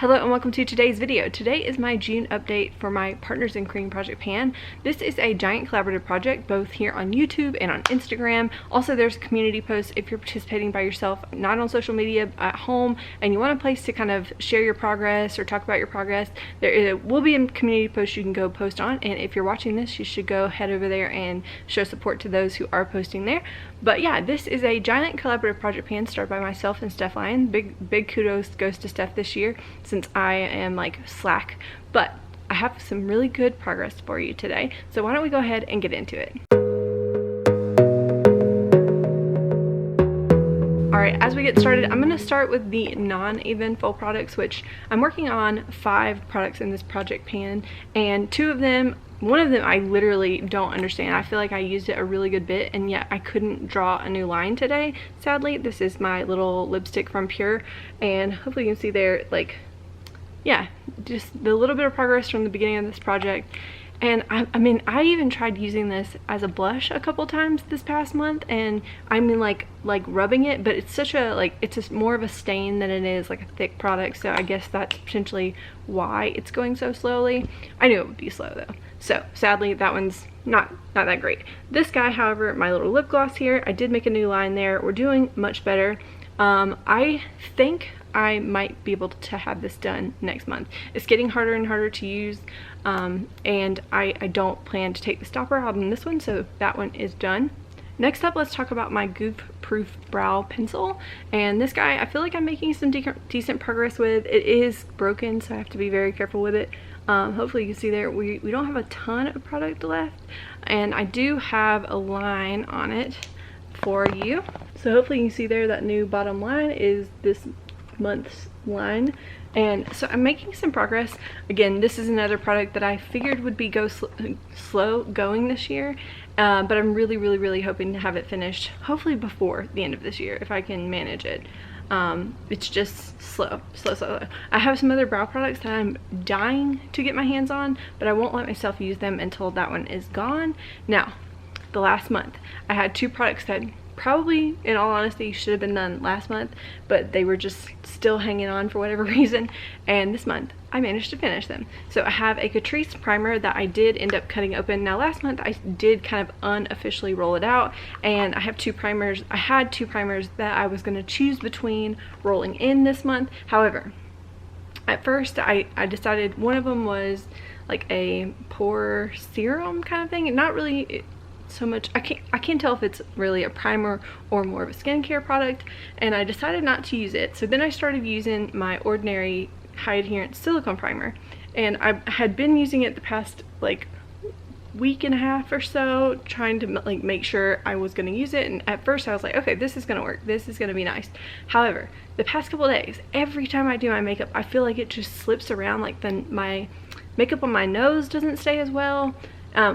Hello and welcome to today's video. Today is my June update for my Partners in Cream project pan. This is a giant collaborative project both here on YouTube and on Instagram. Also, there's a community post if you're participating by yourself, not on social media, at home, and you want a place to kind of share your progress or talk about your progress. There will be a community post you can go post on, and if you're watching this, you should go head over there and show support to those who are posting there. But yeah, this is a giant collaborative project pan started by myself and Steph Lyons. Big kudos goes to Steph this year, since I am like slack, but I have some really good progress for you today. So why don't we go ahead and get into it. Alright, as we get started, I'm going to start with the non-eventful products, which I'm working on 5 products in this project pan, and one of them I literally don't understand. I feel like I used it a really good bit, and yet I couldn't draw a new line today, sadly. This is my little lipstick from Pure, and hopefully you can see there, like, yeah, just the little bit of progress from the beginning of this project. And I mean, I even tried using this as a blush a couple times this past month, and I mean like rubbing it, but it's such a, like, it's just more of a stain than it is like a thick product, so I guess that's potentially why it's going so slowly. I knew it would be slow though, so sadly that one's not that great. This guy, however, my little lip gloss here, I did make a new line there. We're doing much better. I think I might be able to have this done next month. It's getting harder and harder to use, and I don't plan to take the stopper out on this one, so that one is done. Next up, let's talk about my Goof Proof Brow Pencil, and this guy I feel like I'm making some decent progress with. It is broken, so I have to be very careful with it. Hopefully you can see there we don't have a ton of product left, and I do have a line on it for you. So hopefully you can see there that new bottom line is this month's line, and so I'm making some progress. Again, this is another product that I figured would be slow going this year, but I'm really hoping to have it finished hopefully before the end of this year if I can manage it. It's just slow. I have some other brow products that I'm dying to get my hands on, but I won't let myself use them until that one is gone. Now, the last month I had 2 products that probably, in all honesty, should have been done last month, but they were just still hanging on for whatever reason, and this month I managed to finish them. So I have a Catrice primer that I did end up cutting open. Now last month I did kind of unofficially roll it out, and I have 2 primers. I had 2 primers that I was going to choose between rolling in this month. However, at first I decided one of them was like a pore serum kind of thing, not really so much, I can't tell if it's really a primer or more of a skincare product, and I decided not to use it. So then I started using my ordinary high adherence silicone primer, and I had been using it the past like week and a half or so, trying to like make sure I was going to use it. And at first I was like, okay, this is going to work, this is going to be nice. However, the past couple days, every time I do my makeup, I feel like it just slips around, like my makeup on my nose doesn't stay as well.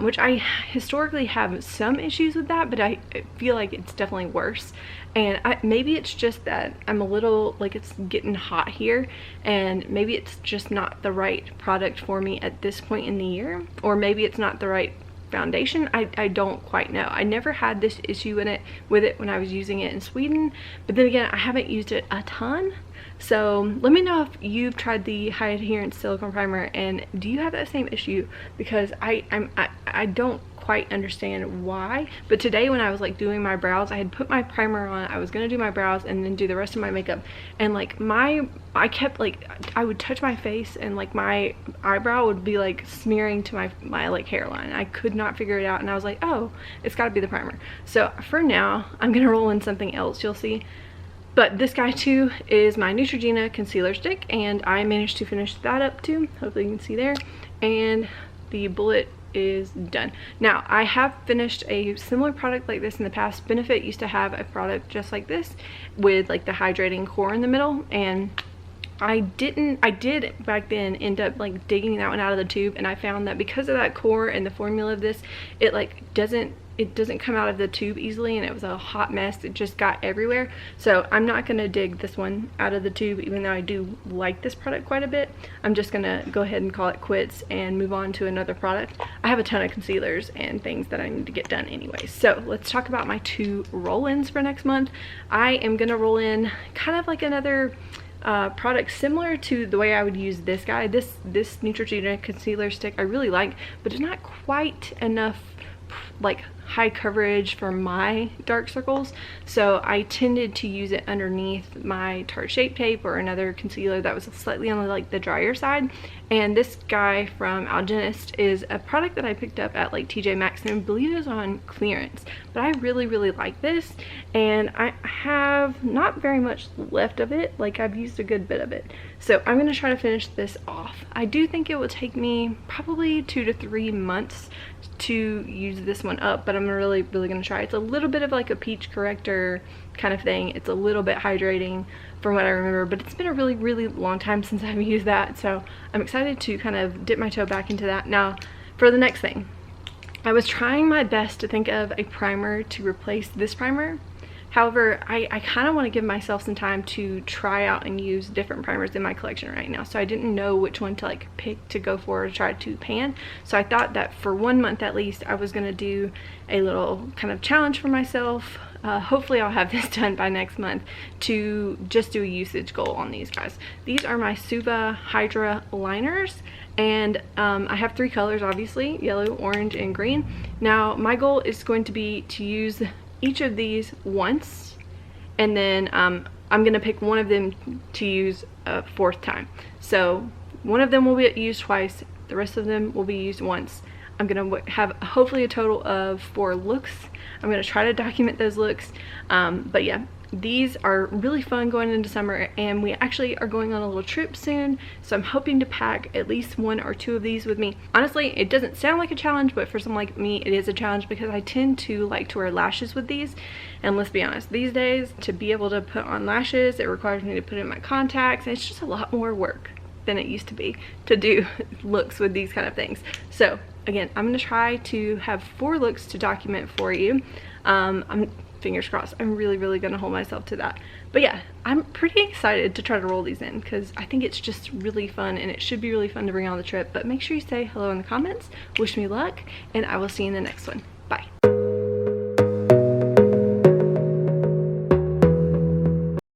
Which I historically have some issues with that, but I feel like it's definitely worse. And maybe it's just that I'm a little, like, it's getting hot here, and maybe it's just not the right product for me at this point in the year, or maybe it's not the right foundation. I don't quite know. I never had this issue with it when I was using it in Sweden, but then again, I haven't used it a ton. So let me know if you've tried the high adherence silicone primer, and do you have that same issue? Because I don't quite understand why. But today when I was like doing my brows, I had put my primer on, I was gonna do my brows and then do the rest of my makeup, and like I kept, like, I would touch my face and like my eyebrow would be like smearing to my like hairline. I could not figure it out, and I was like, oh, it's got to be the primer. So for now I'm gonna roll in something else, you'll see. But this guy too is my Neutrogena concealer stick, and I managed to finish that up too. Hopefully you can see there. And the bullet is done. Now, I have finished a similar product like this in the past. Benefit used to have a product just like this with like the hydrating core in the middle, and I did back then end up like digging that one out of the tube, and I found that because of that core and the formula of this, it like doesn't come out of the tube easily, and it was a hot mess. It just got everywhere. So I'm not gonna dig this one out of the tube, even though I do like this product quite a bit. I'm just gonna go ahead and call it quits and move on to another product. I have a ton of concealers and things that I need to get done anyway. So let's talk about my 2 roll-ins for next month. I am gonna roll in kind of like another product similar to the way I would use this guy. This Neutrogena concealer stick I really like, but it's not quite enough like high coverage for my dark circles, so I tended to use it underneath my Tarte Shape Tape or another concealer that was slightly on like the drier side. And this guy from Algenist is a product that I picked up at like TJ Maxx, and I believe it was on clearance, but I really like this, and I have not very much left of it. Like, I've used a good bit of it, so I'm gonna try to finish this off. I do think it will take me probably 2 to 3 months to use this one up, but I'm really gonna try. It's a little bit of like a peach corrector kind of thing. It's a little bit hydrating from what I remember, but it's been a really long time since I've used that, so I'm excited to kind of dip my toe back into that. Now for the next thing, I was trying my best to think of a primer to replace this primer. However, I kind of want to give myself some time to try out and use different primers in my collection right now, so I didn't know which one to like pick to go for or try to pan. So I thought that for 1 month at least I was going to do a little kind of challenge for myself. Hopefully I'll have this done by next month, to just do a usage goal on these guys. These are my Suva Hydra liners, and I have 3 colors, obviously: yellow, orange, and green. Now my goal is going to be to use each of these once, and then I'm gonna pick one of them to use a 4th time. So one of them will be used twice, the rest of them will be used once. I'm gonna have hopefully a total of 4 looks. I'm gonna try to document those looks, but yeah, these are really fun going into summer, and we actually are going on a little trip soon, so I'm hoping to pack at least 1 or 2 of these with me. Honestly, it doesn't sound like a challenge, but for someone like me it is a challenge, because I tend to like to wear lashes with these, and let's be honest, these days to be able to put on lashes, it requires me to put in my contacts, and it's just a lot more work than it used to be to do looks with these kind of things. So again, I'm gonna try to have 4 looks to document for you. I'm fingers crossed, I'm really gonna hold myself to that. But yeah, I'm pretty excited to try to roll these in, because I think it's just really fun, and it should be really fun to bring on the trip. But make sure you say hello in the comments, wish me luck, and I will see you in the next one.